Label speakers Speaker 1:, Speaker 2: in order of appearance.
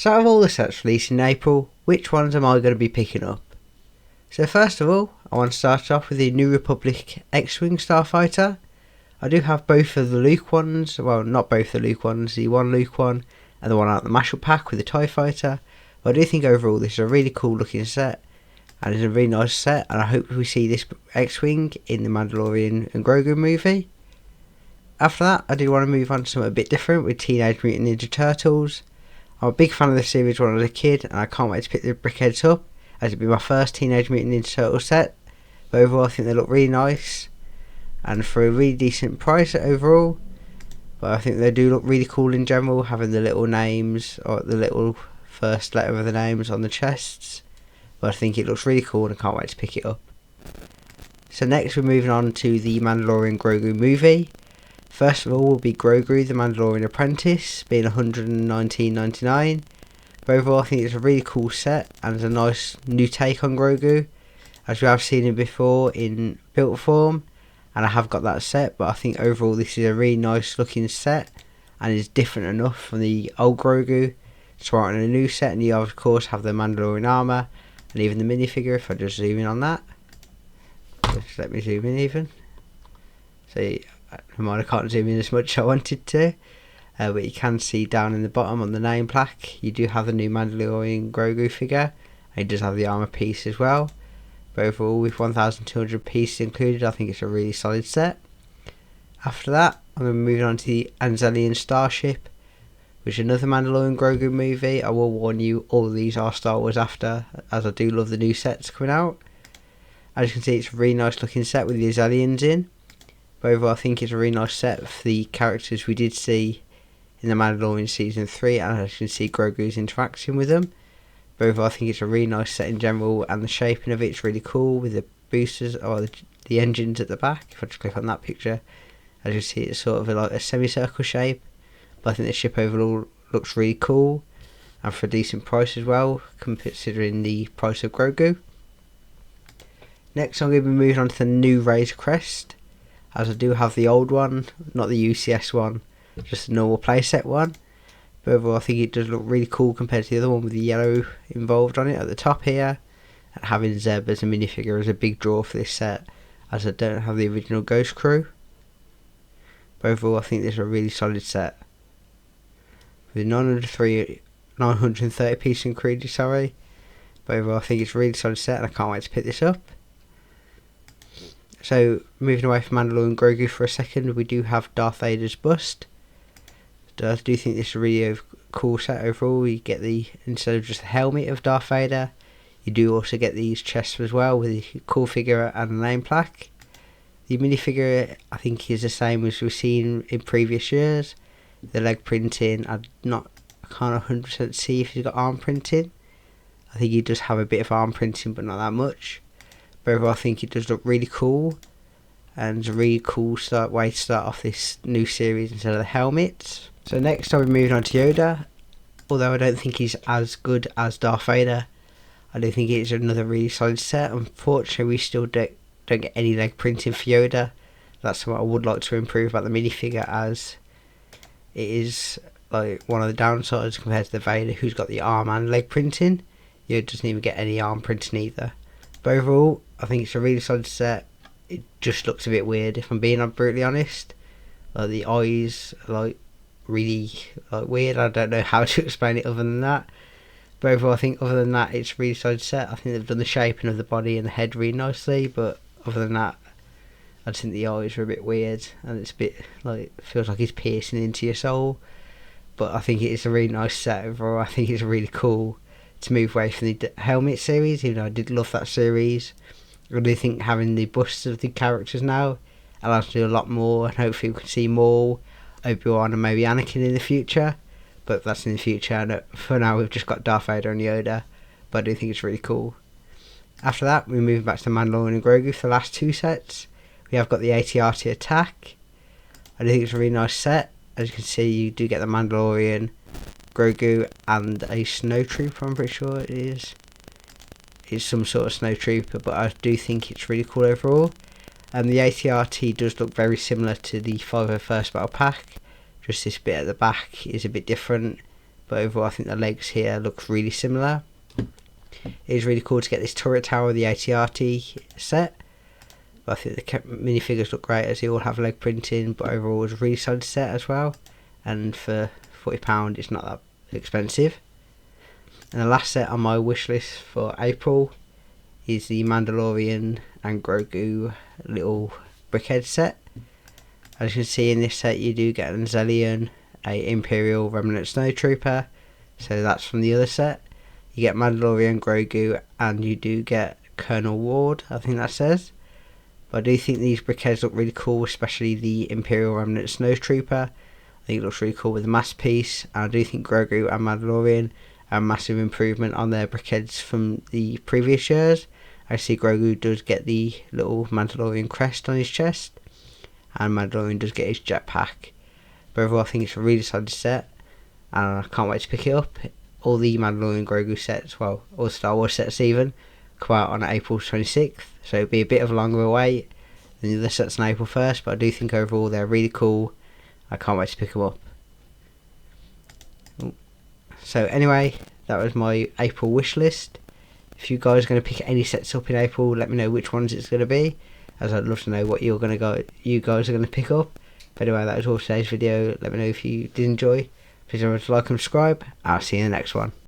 Speaker 1: So out of all the sets released in April, which ones am I going to be picking up? So first of all, I want to start off with the New Republic X-Wing Starfighter. I do have both of the Luke ones, well not both the Luke ones, the one Luke one and the one out of the mashup pack with the TIE Fighter. But I do think overall this is a really cool looking set, and it's a really nice set, and I hope we see this X-Wing in the Mandalorian and Grogu movie. After that, I do want to move on to something a bit different with Teenage Mutant Ninja Turtles. I'm a big fan of the series when I was a kid, and I can't wait to pick the brickheads up, as it'll be my first Teenage Mutant Ninja Turtles set. But overall I think they look really nice, and for a really decent price overall. But I think they do look really cool in general, having the little names, or the little first letter of the names on the chests. But I think it looks really cool and I can't wait to pick it up. So next we're moving on to the Mandalorian Grogu movie. First of all will be Grogu the Mandalorian Apprentice, being $119.99. But overall I think it's a really cool set, and it's a nice new take on Grogu, as we have seen him before in built form, and I have got that set. But I think overall this is a really nice looking set, and is different enough from the old Grogu to warrant a new set. And you of course have the Mandalorian armour, and even the minifigure. If I just zoom in on that, just let me zoom in even. See, never mind, I can't zoom in as much as I wanted to. But you can see down in the bottom on the name plaque, you do have the new Mandalorian Grogu figure. And it does have the armour piece as well. But overall, with 1,200 pieces included, I think it's a really solid set. After that, I'm going to move on to the Anzelian Starship, which is another Mandalorian Grogu movie. I will warn you, all of these are Star Wars after, as I do love the new sets coming out. As you can see, it's a really nice looking set with the Azalians in. But overall, I think it's a really nice set for the characters we did see in the Mandalorian Season 3, and as you can see, Grogu's interaction with them. But overall, I think it's a really nice set in general, and the shaping of it's really cool with the boosters, or the engines at the back. If I just click on that picture, as you see, it's sort of like a semicircle shape. But I think the ship overall looks really cool, and for a decent price as well, considering the price of Grogu. Next I'm going to be moving on to the new Razor Crest, as I do have the old one, not the UCS one, just the normal playset one. But overall I think it does look really cool compared to the other one with the yellow involved on it at the top here. And having Zeb as a minifigure is a big draw for this set, as I don't have the original Ghost Crew. But overall I think this is a really solid set. With 930 pieces included, sorry. But overall I think it's a really solid set, and I can't wait to pick this up. So moving away from Mandalorian Grogu for a second, we do have Darth Vader's bust. I do think this is a really cool set overall. You get instead of just the helmet of Darth Vader, you do also get these chests as well with a cool figure and a name plaque. The minifigure I think is the same as we've seen in previous years. The leg printing, I can't 100% see if he's got arm printing. I think he does have a bit of arm printing, but not that much. But overall I think it does look really cool, and it's a really cool way to start off this new series instead of the helmets. So next I'll be moving on to Yoda. Although I don't think he's as good as Darth Vader, I do think it's another really solid set. Unfortunately we still don't get any leg printing for Yoda. That's what I would like to improve about the minifigure, as it is like one of the downsides compared to the Vader, who's got the arm and leg printing. Yoda doesn't even get any arm printing either. But overall I think it's a really solid set. It just looks a bit weird, if I'm being brutally honest. Like the eyes are really weird. I don't know how to explain it other than that. But overall I think other than that it's a really solid set. I think they've done the shaping of the body and the head really nicely, but other than that I just think the eyes are a bit weird, and it's a bit feels like he's piercing into your soul. But I think it is a really nice set overall. I think it's really cool to move away from the helmet series, even though I did love that series. I do think having the busts of the characters now allows us to do a lot more, and hopefully we can see more Obi-Wan and maybe Anakin in the future. But that's in the future, and for now we've just got Darth Vader and Yoda. But I do think it's really cool. After that we move back to Mandalorian and Grogu for the last two sets. We have got the AT-AT Attack. I do think it's a really nice set. As you can see, you do get the Mandalorian, Grogu, and a snow trooper. I'm pretty sure it is. It's some sort of snow trooper, but I do think it's really cool overall. And the AT-AT does look very similar to the 501st Battle Pack. Just this bit at the back is a bit different, but overall I think the legs here look really similar. It is really cool to get this turret tower, the AT-RT set. But I think the minifigures look great as they all have leg printing, but overall it's a really solid set as well. And for £40 it's not that expensive. And the last set on my wish list for April is the Mandalorian and Grogu little brickhead set. As you can see in this set, you do get an Zelion, a Imperial Remnant Snowtrooper, so that's from the other set. You get Mandalorian, Grogu, and you do get Colonel Ward, I think that says. But I do think these brickheads look really cool, especially the Imperial Remnant Snowtrooper. I think it looks really cool with the masterpiece, and I do think Grogu and Mandalorian are a massive improvement on their brickheads from the previous years. I see Grogu does get the little Mandalorian crest on his chest, and Mandalorian does get his jetpack. But overall I think it's a really solid set, and I can't wait to pick it up. All the Mandalorian Grogu sets, well, all Star Wars sets even, come out on April 26th, so it'll be a bit of a longer wait than the other sets on April 1st, but I do think overall they're really cool. I can't wait to pick them up. So anyway, that was my April wish list. If you guys are going to pick any sets up in April, let me know which ones it's going to be, as I'd love to know what you guys are going to pick up. But anyway, that was all for today's video. Let me know if you did enjoy. Please remember to like and subscribe. I'll see you in the next one.